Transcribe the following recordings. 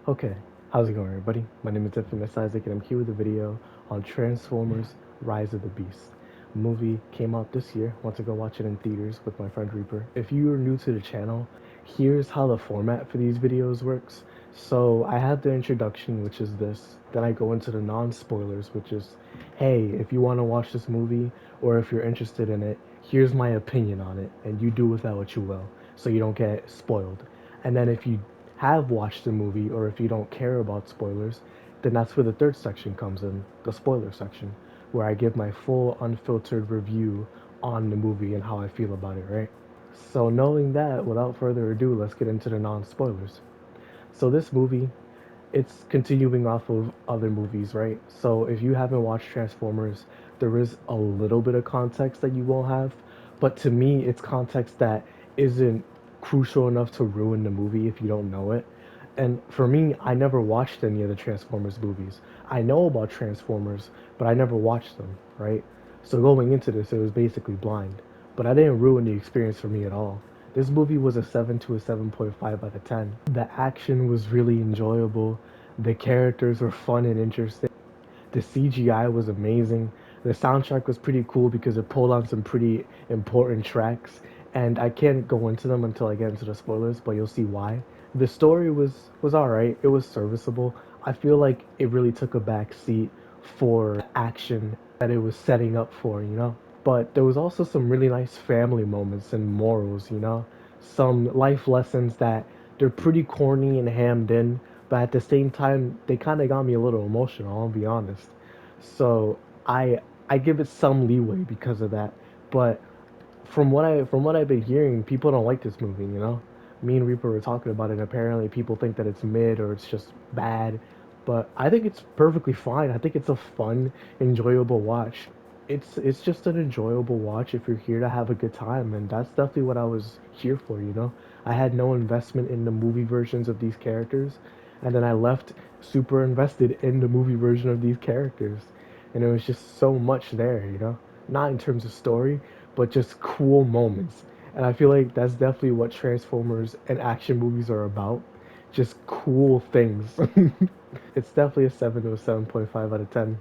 Okay, how's it going, everybody? My name is Infamous Isaac, and I'm here with a video on Transformers: Rise of the Beast. Movie came out this year. Went to go watch it in theaters with my friend Reaper. If you are new to the channel, here's how the format for these videos works. So I have the introduction, which is this. Then I go into the non-spoilers, which is, hey, if you want to watch this movie or if you're interested in it, here's my opinion on it, and you do with that what you will, so you don't get spoiled. And then if you have watched the movie or if you don't care about spoilers, then that's where the third section comes in, the spoiler section, where I give my full unfiltered review on the movie and how I feel about it, right? So knowing that, without further ado, let's get into the non-spoilers. So this movie, it's continuing off of other movies, right? So if you haven't watched Transformers, there is a little bit of context that you won't have, but to me, it's context that isn't crucial enough to ruin the movie if you don't know it. And for me, I never watched any of the Transformers movies. I know about Transformers, but I never watched them, right? So going into this, it was basically blind. But I didn't ruin the experience for me at all. This movie was a 7 to a 7.5 out of 10. The action was really enjoyable. The characters were fun and interesting. The CGI was amazing. The soundtrack was pretty cool because it pulled on some pretty important tracks. And I can't go into them until I get into the spoilers, but you'll see why. The story was alright. It was serviceable. I feel like it really took a back seat for action that it was setting up for, you know? But there was also some really nice family moments and morals, you know? Some life lessons that they're pretty corny and hammed in, but at the same time, they kind of got me a little emotional, I'll be honest. So I I give it some leeway because of that. But from what I've been hearing, people don't like this movie. You know, me and Reaper were talking about it. Apparently, people think that it's mid or it's just bad, but I think it's perfectly fine. I think it's a fun, enjoyable watch. It's just an enjoyable watch if you're here to have a good time, and that's definitely what I was here for. You know, I had no investment in the movie versions of these characters, and then I left super invested in the movie version of these characters, and it was just so much there. You know, not in terms of story, but just cool moments. And I feel like that's definitely what Transformers and action movies are about. Just cool things. It's definitely a 7 to a 7.5 out of 10.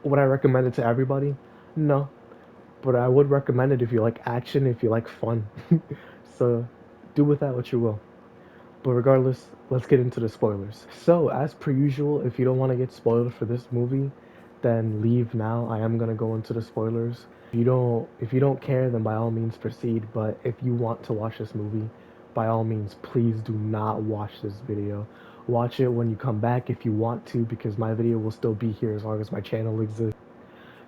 Would I recommend it to everybody? No. But I would recommend it if you like action, if you like fun. So do with that what you will. But regardless, let's get into the spoilers. So, as per usual, if you don't want to get spoiled for this movie, then leave now. I am gonna go into the spoilers. If you don't care, then by all means proceed. But if you want to watch this movie, by all means, please do not watch this video. Watch it when you come back if you want to, because my video will still be here as long as my channel exists.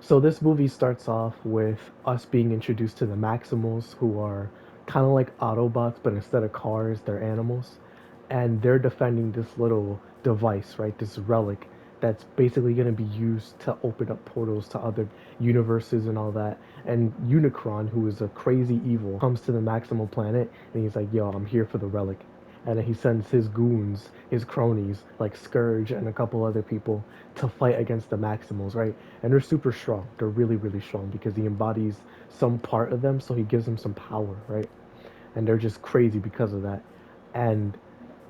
So this movie starts off with us being introduced to the Maximals, who are kind of like Autobots, but instead of cars, they're animals, and they're defending this little device, right? This relic that's basically going to be used to open up portals to other universes and all that. And Unicron, who is a crazy evil, comes to the Maximal planet and he's like, "Yo, I'm here for the relic." And then he sends his goons, his cronies, like Scourge and a couple other people, to fight against the Maximals, right? And they're super strong. They're really, really strong because he embodies some part of them, so he gives them some power, right? And they're just crazy because of that. And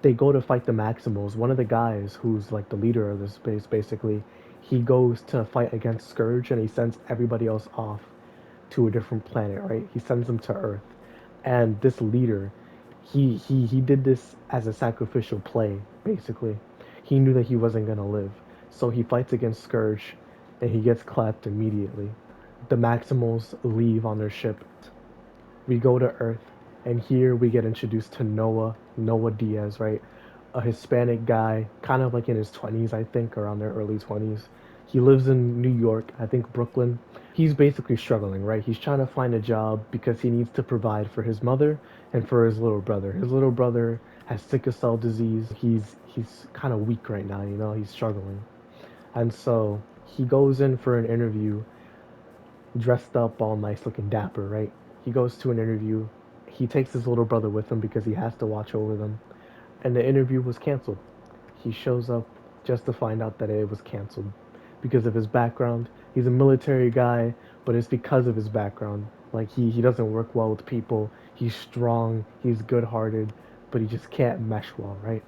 they go to fight the Maximals. One of the guys who's like the leader of this space, basically, he goes to fight against Scourge and he sends everybody else off to a different planet, right? He sends them to Earth. And this leader, he did this as a sacrificial play, basically. He knew that he wasn't gonna live. So he fights against Scourge and he gets clapped immediately. The Maximals leave on their ship. We go to Earth, and here we get introduced to Noah Diaz, right? A Hispanic guy, kind of like in his 20s, I think, around their early 20s. He lives in New York, I think Brooklyn. He's basically struggling, right? He's trying to find a job because he needs to provide for his mother and for his little brother. His little brother has sickle cell disease. He's kind of weak right now, you know. He's struggling, and so he goes in for an interview dressed up all nice looking dapper, right? He goes to an interview. He takes his little brother with him because he has to watch over them. And the interview was canceled. He shows up just to find out that it was canceled because of his background. He's a military guy, but it's because of his background. Like he doesn't work well with people. He's strong, he's good hearted, but he just can't mesh well, right?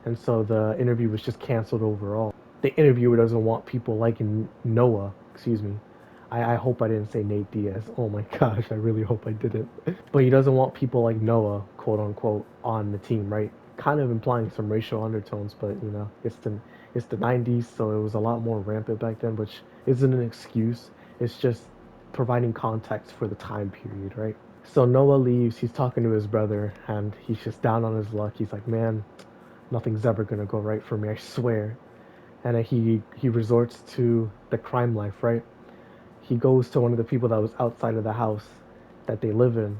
and so the interview was just canceled overall. The interviewer doesn't want people like Noah. Excuse me. I hope I didn't say Nate Diaz. Oh my gosh, I really hope I didn't. But he doesn't want people like Noah, quote unquote, on the team, right? Kind of implying some racial undertones, but it's the 90s, so it was a lot more rampant back then, which isn't an excuse. It's just providing context for the time period, right? So Noah leaves. He's talking to his brother, and he's just down on his luck. He's like, "Man, nothing's ever gonna go right for me. I swear." And he resorts to the crime life, right? He goes to one of the people that was outside of the house that they live in,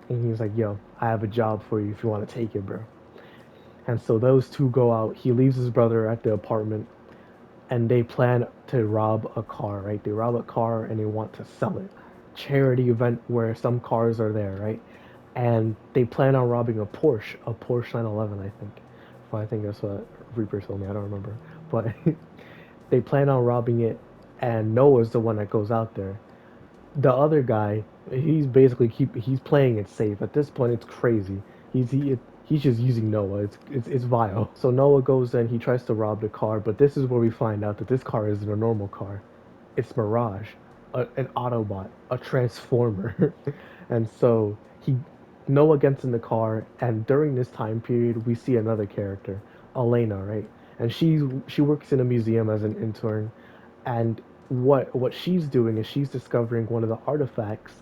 and he's like, "Yo, I have a job for you if you want to take it, bro." And so those two go out. He leaves his brother at the apartment, and they plan to rob a car, right? They rob a car and they want to sell it. Charity event where some cars are there, right? And they plan on robbing a Porsche 911, I think. Well, I think that's what Reaper told me. I don't remember, but they plan on robbing it, and Noah's the one that goes out there. The other guy, he's playing it safe. At this point, it's crazy. He's just using Noah. It's vile. So Noah goes in, he tries to rob the car, but this is where we find out that this car isn't a normal car. It's Mirage, an Autobot, a Transformer, and so he Noah gets in the car, and during this time period, we see another character, Elena, right? And she works in a museum as an intern, and what she's doing is she's discovering one of the artifacts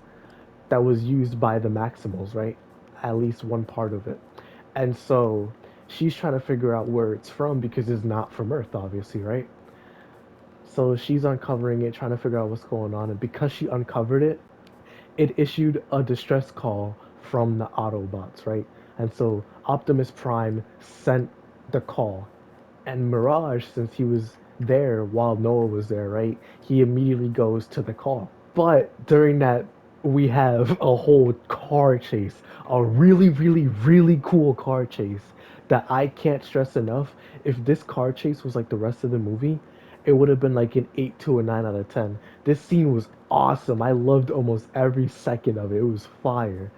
that was used by the Maximals, right? At least one part of it. And so she's trying to figure out where it's from because it's not from Earth, obviously, right? So she's uncovering it, trying to figure out what's going on. And because she uncovered it, it issued a distress call from the Autobots, right? And so Optimus Prime sent the call. And Mirage, since he was there while Noah was there, right? He immediately goes to the call. But during that, we have a whole car chase, a really, really, really cool car chase that I can't stress enough. If this car chase was like the rest of the movie, it would have been like an 8 to a 9 out of 10. This scene was awesome. I loved almost every second of it. It was fire.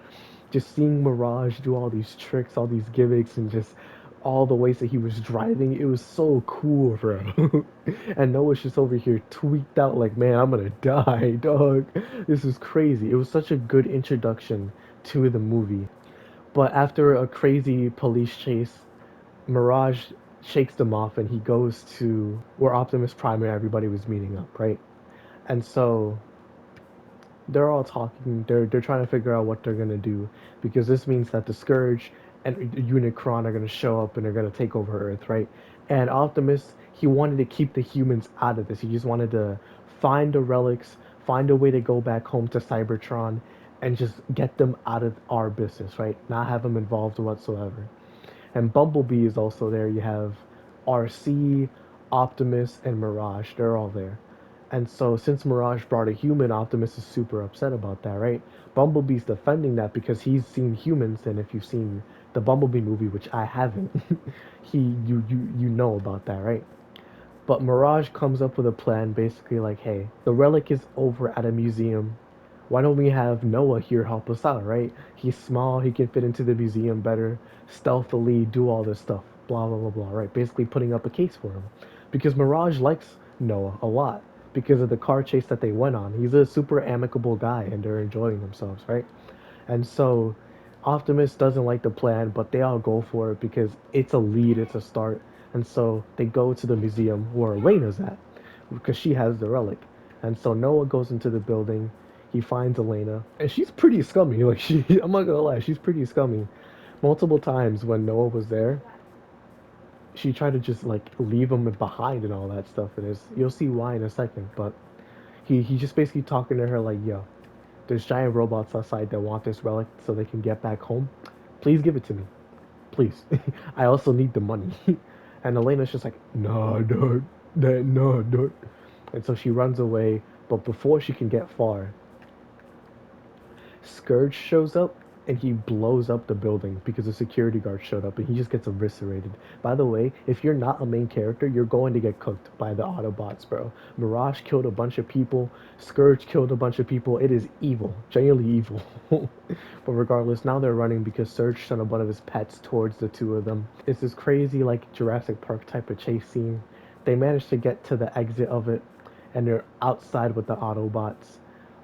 Just seeing Mirage do all these tricks, all these gimmicks, and just all the ways that he was driving, it was so cool, bro. And Noah's just over here tweaked out like, man, I'm gonna die, dog. This is crazy. It was such a good introduction to the movie. But after a crazy police chase, Mirage shakes them off and he goes to where Optimus Prime and everybody was meeting up, right? And so they're all talking. They're trying to figure out what they're gonna do because this means that the Scourge and Unicron are gonna show up and they're gonna take over Earth, right? And Optimus, he wanted to keep the humans out of this. He just wanted to find the relics, find a way to go back home to Cybertron, and just get them out of our business, right? Not have them involved whatsoever. And Bumblebee is also there. You have RC, Optimus, and Mirage. They're all there. And so, since Mirage brought a human, Optimus is super upset about that, right? Bumblebee's defending that because he's seen humans, and if you've seen the Bumblebee movie, which I haven't, you know about that, right? But Mirage comes up with a plan basically like, hey, the relic is over at a museum. Why don't we have Noah here help us out, right? He's small, he can fit into the museum better, stealthily do all this stuff, blah, blah, blah, blah, right? Basically putting up a case for him. Because Mirage likes Noah a lot because of the car chase that they went on. He's a super amicable guy and they're enjoying themselves, right? And so Optimus doesn't like the plan, but they all go for it because it's a lead, it's a start. And so they go to the museum where Elena's at because she has the relic. And so Noah goes into the building. He finds Elena, and she's pretty scummy. Like I'm not gonna lie, she's pretty scummy. Multiple times when Noah was there, she tried to just like leave him behind and all that stuff. And you'll see why in a second. But he just basically talking to her like, "Yo, there's giant robots outside that want this relic so they can get back home. Please give it to me. Please. I also need the money." And Elena's just like, no, dog. No, dog. And so she runs away. But before she can get far, Scourge shows up. and he blows up the building because the security guard showed up and he just gets eviscerated. By the way, if you're not a main character, you're going to get cooked by the Autobots, bro. Mirage killed a bunch of people, Scourge killed a bunch of people. It is evil, genuinely evil. But regardless, now they're running because Surge sent one of his pets towards the two of them. It's this crazy, like, Jurassic Park type of chase scene. They manage to get to the exit of it, and they're outside with the Autobots.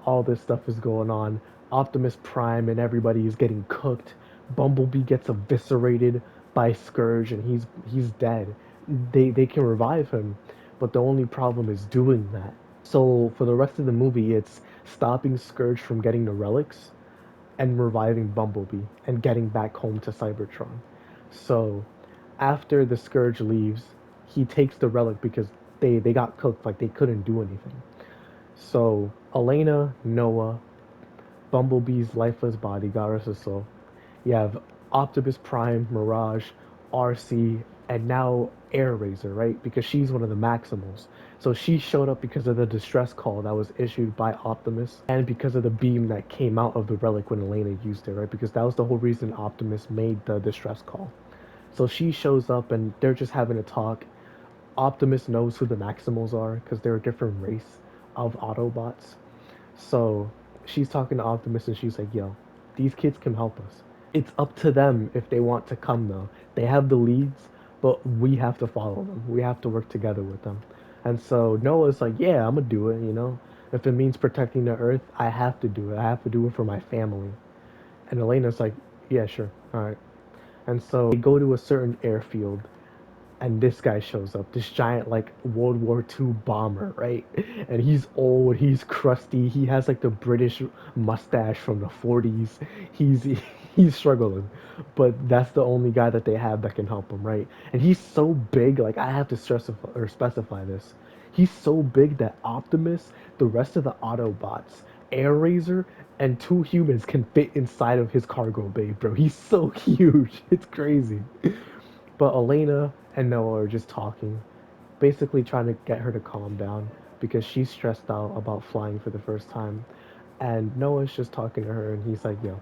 All this stuff is going on. Optimus Prime and everybody is getting cooked. Bumblebee gets eviscerated by Scourge, and he's dead. They can revive him, but the only problem is doing that. So for the rest of the movie, it's stopping Scourge from getting the relics and reviving Bumblebee and getting back home to Cybertron. So after the Scourge leaves, he takes the relic because they got cooked, like they couldn't do anything. So Elena, Noah, Bumblebee's lifeless body, got rest his soul. You have Optimus Prime, Mirage, RC, and now Air Razor, right? Because she's one of the Maximals. So she showed up because of the distress call that was issued by Optimus and because of the beam that came out of the relic when Elena used it, right? Because that was the whole reason Optimus made the distress call. So she shows up and they're just having a talk. Optimus knows who the Maximals are because they're a different race of Autobots. So she's talking to Optimus and she's like, yo, these kids can help us. It's up to them if they want to come, though. They have the leads, but we have to follow them. We have to work together with them. And so Noah's like, yeah, I'm going to do it, you know? If it means protecting the Earth, I have to do it. I have to do it for my family. And Elena's like, yeah, sure. All right. And so they go to a certain airfield and this guy shows up, this giant like World War II bomber, right? And he's old, he's crusty, he has like the British mustache from the 40s. He's he's struggling, but that's the only guy that they have that can help him, right? And he's so big, like I have to stress or specify this. He's so big that Optimus, the rest of the Autobots, Air Razor, and two humans can fit inside of his cargo bay, bro. He's so huge. It's crazy. But Elena and Noah are just talking, basically trying to get her to calm down because she's stressed out about flying for the first time. And Noah's just talking to her, and he's like, yo,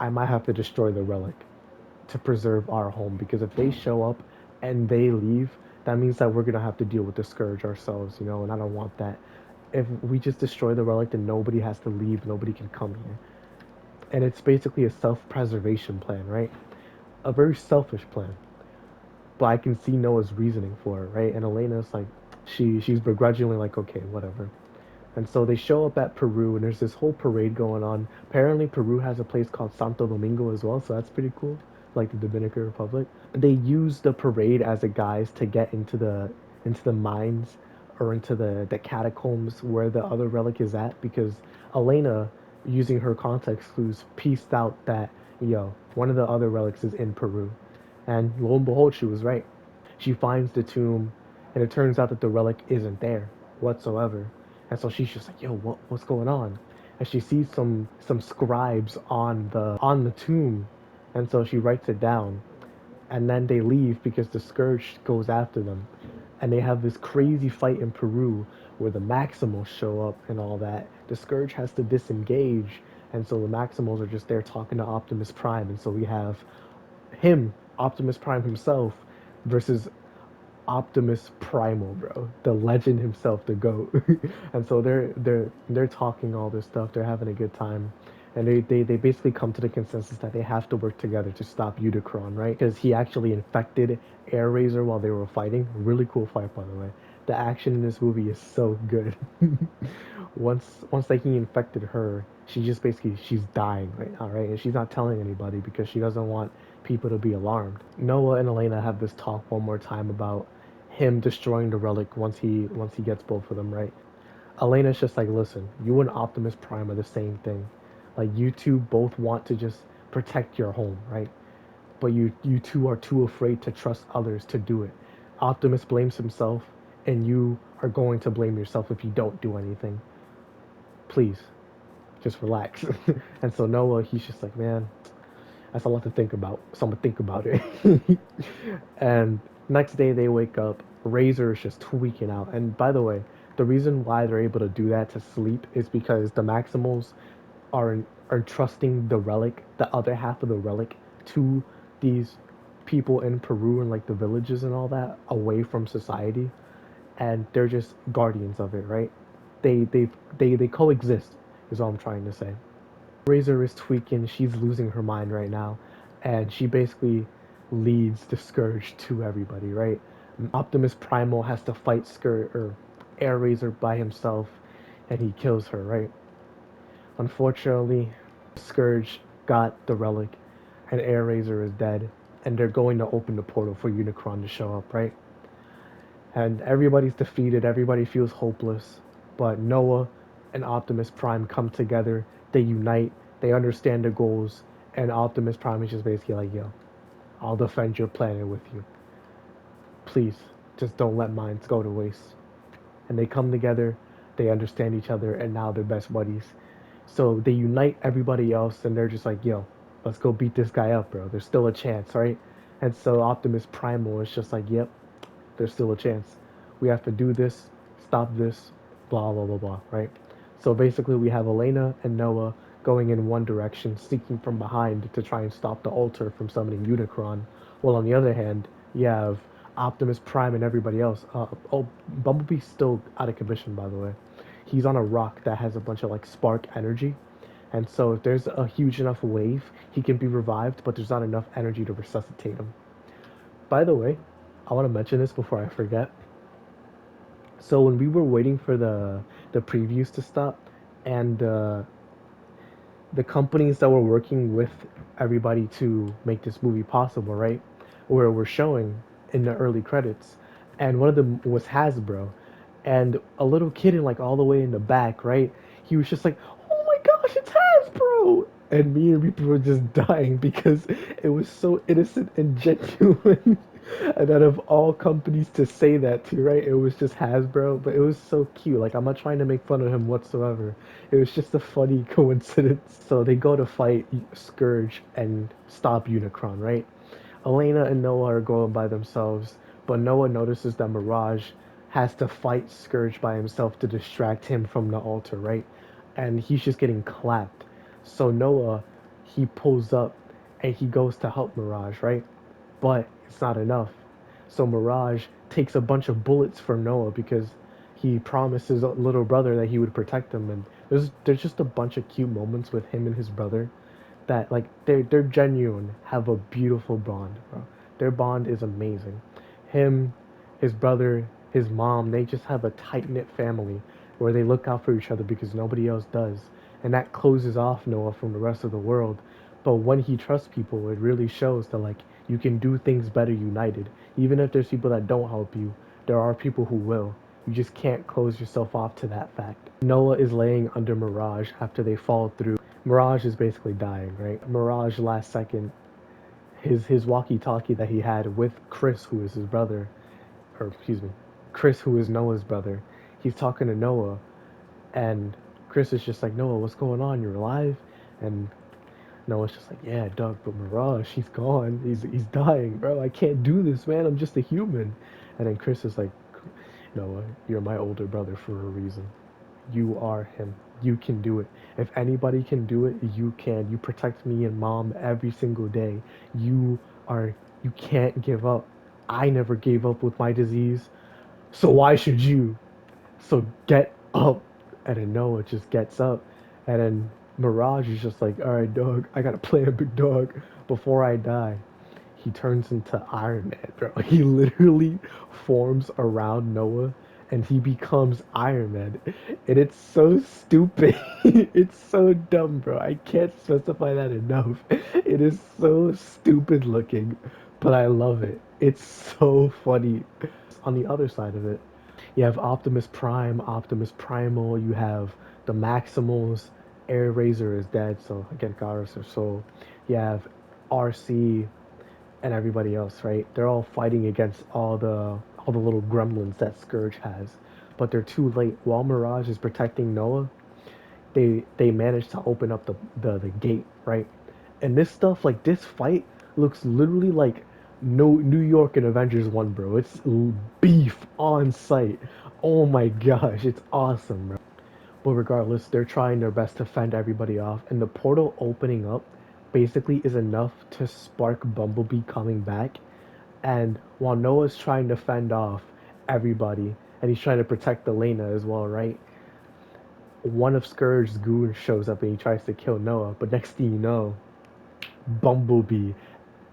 I might have to destroy the relic to preserve our home because if they show up and they leave, that means that we're gonna have to deal with the Scourge ourselves, you know, and I don't want that. If we just destroy the relic, then nobody has to leave, nobody can come here. And it's basically a self preservation plan, right? A very selfish plan. But I can see Noah's reasoning for it, right? And Elena's like, she's begrudgingly like, okay, whatever. And so they show up at Peru, and there's this whole parade going on. Apparently, Peru has a place called Santo Domingo as well, so that's pretty cool, like the Dominican Republic. They use the parade as a guise to get into the mines or into the catacombs where the other relic is at, because Elena, using her context clues, pieced out that one of the other relics is in Peru, and lo and behold, she was right. She finds the tomb, and it turns out that the relic isn't there whatsoever. And so she's just like, "Yo, what's going on?" And she sees some scribes on the tomb, and so she writes it down. And then they leave because the Scourge goes after them, and they have this crazy fight in Peru where the Maximals show up and all that. The Scourge has to disengage, and so the Maximals are just there talking to Optimus Prime, and so we have him, Optimus Prime himself, versus Optimus Primal, bro, the legend himself, the GOAT. And so they're talking all this stuff. They're having a good time, and they basically come to the consensus that they have to work together to stop Unicron, right? Because he actually infected Air Razor while they were fighting. Really cool fight, by the way. The action in this movie is so good. Once like he infected her, she just basically she's dying right now, right? And she's not telling anybody because she doesn't want people to be alarmed. Noah and Elena have this talk one more time about him destroying the relic once he gets both of them, right? Elena's just like, listen, you and Optimus Prime are the same thing. Like you two both want to just protect your home, right? But you two are too afraid to trust others to do it. Optimus blames himself, and you are going to blame yourself if you don't do anything. Please, just relax. And so Noah, he's just like, man, that's a lot to think about. So I'm gonna think about it. And next day they wake up. Razor is just tweaking out. And by the way, the reason why they're able to do that to sleep is because the Maximals are entrusting the relic, the other half of the relic, to these people in Peru and like the villages and all that, away from society, and they're just guardians of it, right? They coexist, is all I'm trying to say. Razor is tweaking. She's losing her mind right now, and she basically leads the Scourge to everybody, right? Optimus Primal has to fight Scourge or Air Razor by himself, and he kills her, right? Unfortunately, Scourge got the relic, and Air Razor is dead, and they're going to open the portal for Unicron to show up, right? And everybody's defeated, everybody feels hopeless, but Noah and Optimus Prime come together, they unite, they understand their goals, and Optimus Prime is just basically like, yo, I'll defend your planet with you. Please, just don't let mine go to waste. And they come together, they understand each other, and now they're best buddies. So they unite everybody else, and they're just like, yo, let's go beat this guy up, bro. There's still a chance, right? And so Optimus Primal is just like, yep, there's still a chance. We have to do this, stop this, blah, blah, blah, blah, right? So basically, we have Elena and Noah going in one direction, sneaking from behind to try and stop the altar from summoning Unicron. While on the other hand, you have Optimus Prime and everybody else. Oh, Bumblebee's still out of commission, by the way. He's on a rock that has a bunch of like spark energy. And so if there's a huge enough wave, he can be revived, but there's not enough energy to resuscitate him. By the way, I want to mention this before I forget. So when we were waiting for the previews to stop, and the companies that were working with everybody to make this movie possible, right? Where we're showing in the early credits, and one of them was Hasbro, and a little kid in like all the way in the back, right? He was just like, "Oh my gosh, it's Hasbro!" And me and people were just dying because it was so innocent and genuine. And out of all companies to say that to, right? It was just Hasbro, but it was so cute. Like, I'm not trying to make fun of him whatsoever. It was just a funny coincidence. So they go to fight Scourge and stop Unicron, right? Elena and Noah are going by themselves, but Noah notices that Mirage has to fight Scourge by himself to distract him from the altar, right? And he's just getting clapped. So Noah, he pulls up and he goes to help Mirage, right? But it's not enough. So Mirage takes a bunch of bullets for Noah because he promised his little brother that he would protect him. And there's just a bunch of cute moments with him and his brother that like they're genuine, have a beautiful bond, bro. Their bond is amazing. Him, his brother, his mom, they just have a tight knit family where they look out for each other because nobody else does. And that closes off Noah from the rest of the world. But when he trusts people, it really shows that like you can do things better united. Even if there's people that don't help you, there are people who will. You just can't close yourself off to that fact. Noah is laying under Mirage after they fall through. Mirage is basically dying, right? Mirage last second, his walkie-talkie that he had with Chris, who is his brother, or excuse me, Chris, who is Noah's brother. He's talking to Noah, and Chris is just like, Noah, what's going on? You're alive? And Noah's just like, yeah, Doug, but Mirage, he's gone. He's dying, bro. I can't do this, man. I'm just a human. And then Chris is like, Noah, you're my older brother for a reason. You are him. You can do it. If anybody can do it, you can. You protect me and mom every single day. You are, you can't give up. I never gave up with my disease, so why should you? So get up. And then Noah just gets up. And then Mirage is just like, all right, dog, I got a plan, big dog. Before I die, he turns into Iron Man, bro. He literally forms around Noah and he becomes Iron Man. And it's so stupid. It's so dumb, bro. I can't specify that enough. It is so stupid looking, but I love it. It's so funny. On the other side of it, you have Optimus Prime, Optimus Primal, you have the Maximals, Air Razor is dead, so again, God rest her soul. You have RC and everybody else, right? They're all fighting against all the little gremlins that Scourge has. But they're too late. While Mirage is protecting Noah, they managed to open up the gate, right? And this stuff, like this fight, looks literally like no New York in Avengers 1, bro. It's beef on site. Oh my gosh, it's awesome, bro. But regardless, they're trying their best to fend everybody off, and the portal opening up basically is enough to spark Bumblebee coming back. And while Noah's trying to fend off everybody, and he's trying to protect Elena as well, right? One of Scourge's goons shows up and he tries to kill Noah, but next thing you know, Bumblebee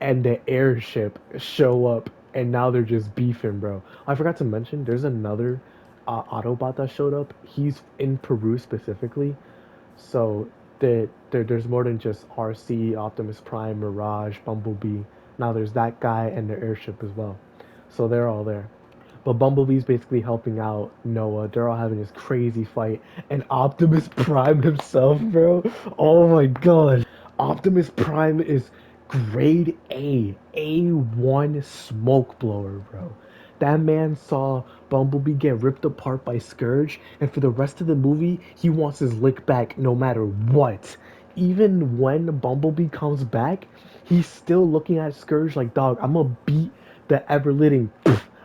and the airship show up, and now they're just beefing, bro. I forgot to mention, there's another Autobot that showed up. He's in Peru specifically, so there's more than just RC, Optimus Prime, Mirage, Bumblebee. Now there's that guy and the airship as well. So they're all there. But Bumblebee's basically helping out Noah. They're all having this crazy fight. And Optimus Prime himself, bro. Oh my god. Optimus Prime is grade A. A1 smoke blower, bro. That man saw Bumblebee get ripped apart by Scourge, and for the rest of the movie, he wants his lick back no matter what. Even when Bumblebee comes back, he's still looking at Scourge like, dog, I'm gonna beat the ever living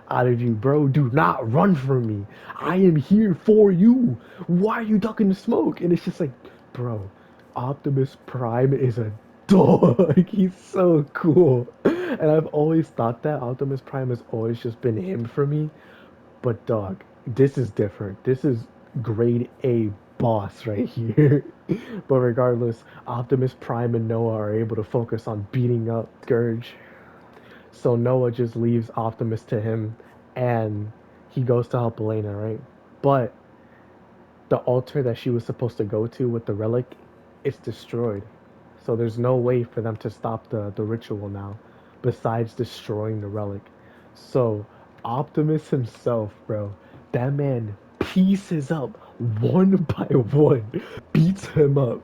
out of you, bro. Do not run from me. I am here for you. Why are you ducking the smoke? And it's just like, bro, Optimus Prime is a dog. He's so cool. And I've always thought that Optimus Prime has always just been him for me. But dog, this is different. This is grade A boss right here. But regardless, Optimus Prime and Noah are able to focus on beating up Scourge. So Noah just leaves Optimus to him, and he goes to help Elena, right? But the altar that she was supposed to go to with the relic, it's destroyed. So there's no way for them to stop the ritual now, besides destroying the relic. So Optimus himself, bro, that man pieces up one by one, beats him up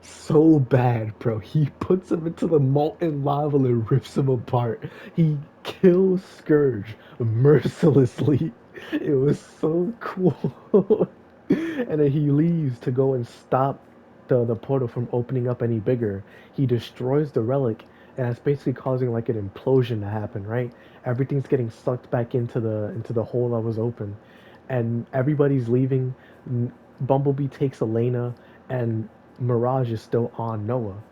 so bad, bro. He puts him into the molten lava and rips him apart. He kills Scourge mercilessly. It was so cool. And then he leaves to go and stop the portal from opening up any bigger. He destroys the relic, and that's basically causing like an implosion to happen, right? Everything's getting sucked back into the hole that was open, and everybody's leaving. Bumblebee takes Elena, and Mirage is still on Noah.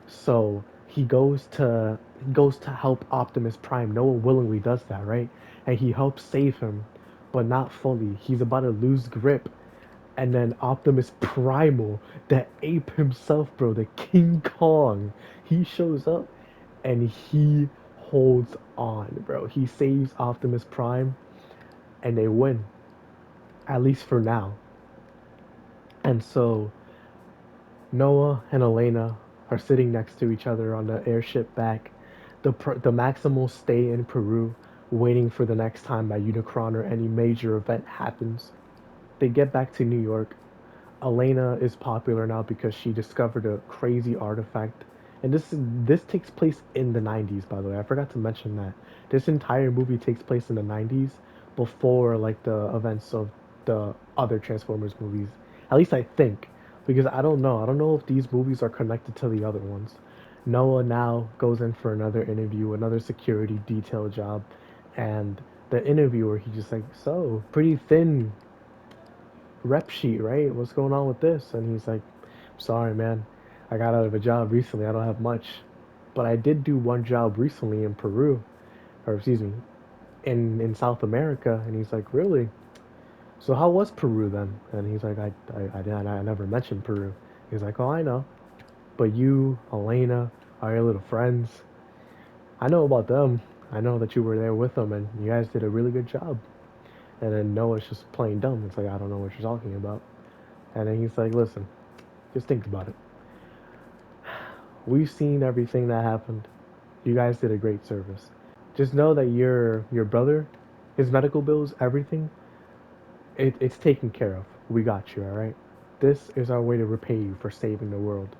So he goes to help Optimus Prime. Noah willingly does that, right? And he helps save him, but not fully. He's about to lose grip, and then Optimus Primal, the ape himself, bro, the King Kong, he shows up and he holds on, bro. He saves Optimus Prime and they win, at least for now. And so Noah and Elena are sitting next to each other on the airship back. The Maximals stay in Peru, waiting for the next time that Unicron or any major event happens. They get back to New York. Elena is popular now because she discovered a crazy artifact. And this takes place in the 90s, by the way. I forgot to mention that. This entire movie takes place in the 90s before like the events of the other Transformers movies. At least I think, because I don't know. I don't know if these movies are connected to the other ones. Noah now goes in for another interview, another security detail job, and the interviewer, he just like, so pretty thin rep sheet, right? What's going on with this? And he's like, sorry, man. I got out of a job recently. I don't have much. But I did do one job recently in Peru, or excuse me, in South America. And he's like, really? So how was Peru then? And he's like, I never mentioned Peru. He's like, oh, I know. But you, Elena, are your little friends. I know about them. I know that you were there with them and you guys did a really good job. And then Noah's just playing dumb. It's like, I don't know what you're talking about. And then he's like, listen, just think about it. We've seen everything that happened. You guys did a great service. Just know that your brother, his medical bills, everything, it's taken care of. We got you, all right? This is our way to repay you for saving the world.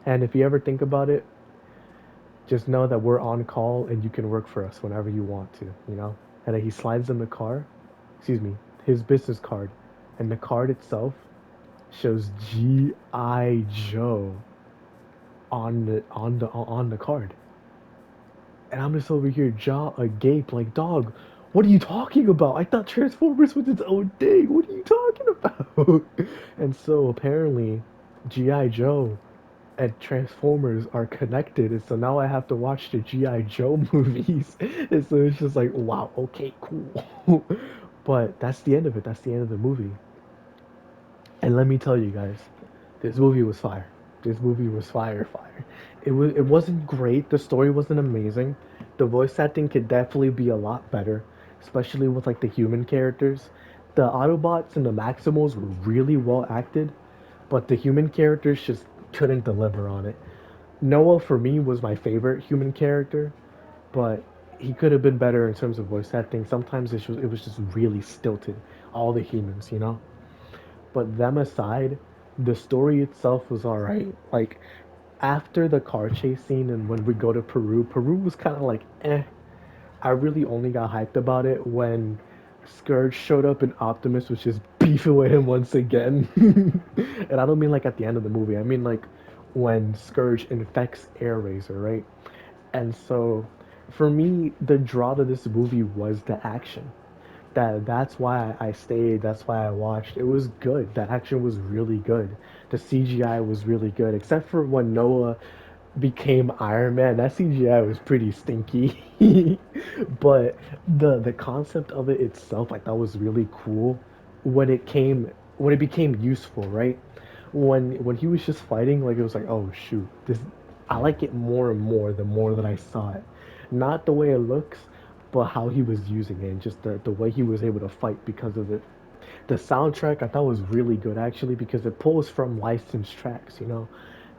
And if you ever think about it, just know that we're on call and you can work for us whenever you want to, you know? And then he slides him the car, excuse me, his business card. And the card itself shows G.I. Joe on the card. And I'm just over here jaw agape like, dog, What are you talking about? I thought Transformers was its own thing. What are you talking about? And so apparently, G.I. Joe and Transformers are connected, and so now I have to watch the G.I. Joe movies. And so it's just like, wow, okay, cool. But that's the end of it. That's the end of the movie. And let me tell you guys, this movie was fire. This movie was fire. It wasn't great. The story wasn't amazing. The voice acting could definitely be a lot better, especially with like the human characters. The Autobots and the Maximals were really well acted, but the human characters just couldn't deliver on it. Noah for me was my favorite human character, but he could have been better in terms of voice acting. Sometimes it was just really stilted. All the humans, you know. But them aside, the story itself was alright. Like after the car chase scene and when we go to Peru, Peru was kind of like eh. I really only got hyped about it when Scourge showed up and Optimus was just beefing with him once again. And I don't mean like at the end of the movie. I mean like when Scourge infects Air Razor, right? And so for me, the draw to this movie was the action. That's why I stayed. That's why I watched. It was good. The action was really good. The CGI was really good, except for when Noah became Iron Man. That CGI was pretty stinky. But the concept of it itself, I thought was really cool when it became useful, right? When he was just fighting, like it was like, oh shoot, this I like it more and more the more that I saw it. Not the way it looks, but how he was using it and just the way he was able to fight because of it. The soundtrack I thought was really good actually because it pulls from licensed tracks, you know.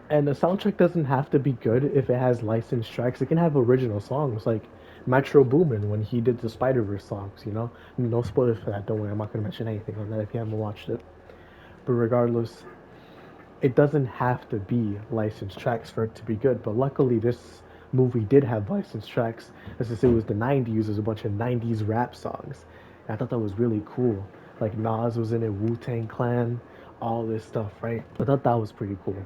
And the soundtrack doesn't have to be good if it has licensed tracks. It can have original songs like Metro Boomin when he did the Spider Verse songs, you know. No spoilers for that. Don't worry, I'm not gonna mention anything on that if you haven't watched it. But regardless, it doesn't have to be licensed tracks for it to be good. But luckily, this movie did have licensed tracks. As I say, it was the '90s. There's a bunch of '90s rap songs. And I thought that was really cool. Like Nas was in it, Wu Tang Clan, all this stuff, right? I thought that was pretty cool.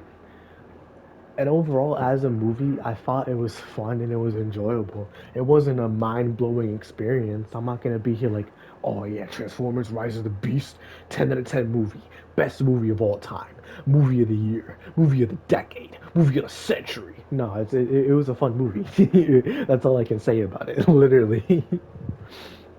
And overall, as a movie, I thought it was fun and it was enjoyable. It wasn't a mind blowing experience. I'm not gonna be here like, oh yeah, Transformers: Rise of the Beast, 10 out of 10 movie, best movie of all time, movie of the year, movie of the decade, movie of the century. No, it was a fun movie. That's all I can say about it, literally.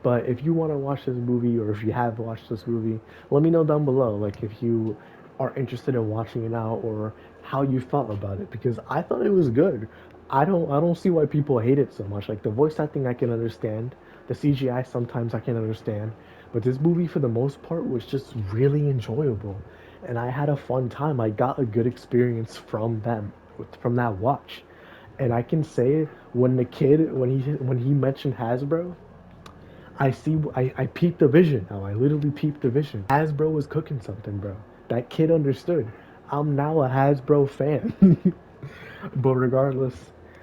But if you want to watch this movie or if you have watched this movie, let me know down below. Like if you are interested in watching it now or how you felt about it because I thought it was good. I don't see why people hate it so much. Like the voice acting I can understand. The CGI sometimes I can understand. But this movie for the most part was just really enjoyable. And I had a fun time. I got a good experience from that watch. And I can say when he mentioned Hasbro, I peeped the vision now. I literally peeped the vision. Hasbro was cooking something, bro. That kid understood. I'm now a Hasbro fan. But regardless,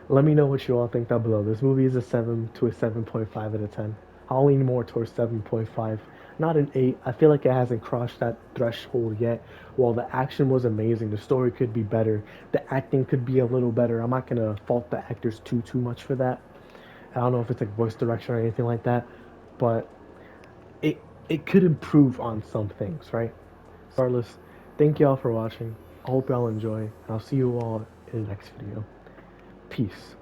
let me know what you all think down below. This movie is a 7 to a 7.5 out of 10. I'll lean more towards 7.5. Not an 8. I feel like it hasn't crossed that threshold yet. While the action was amazing, the story could be better. The acting could be a little better. I'm not gonna fault the actors too much for that. I don't know if it's like voice direction or anything like that, but it it could improve on some things, right? Regardless, thank y'all for watching. I hope y'all enjoy, and I'll see you all in the next video. Peace.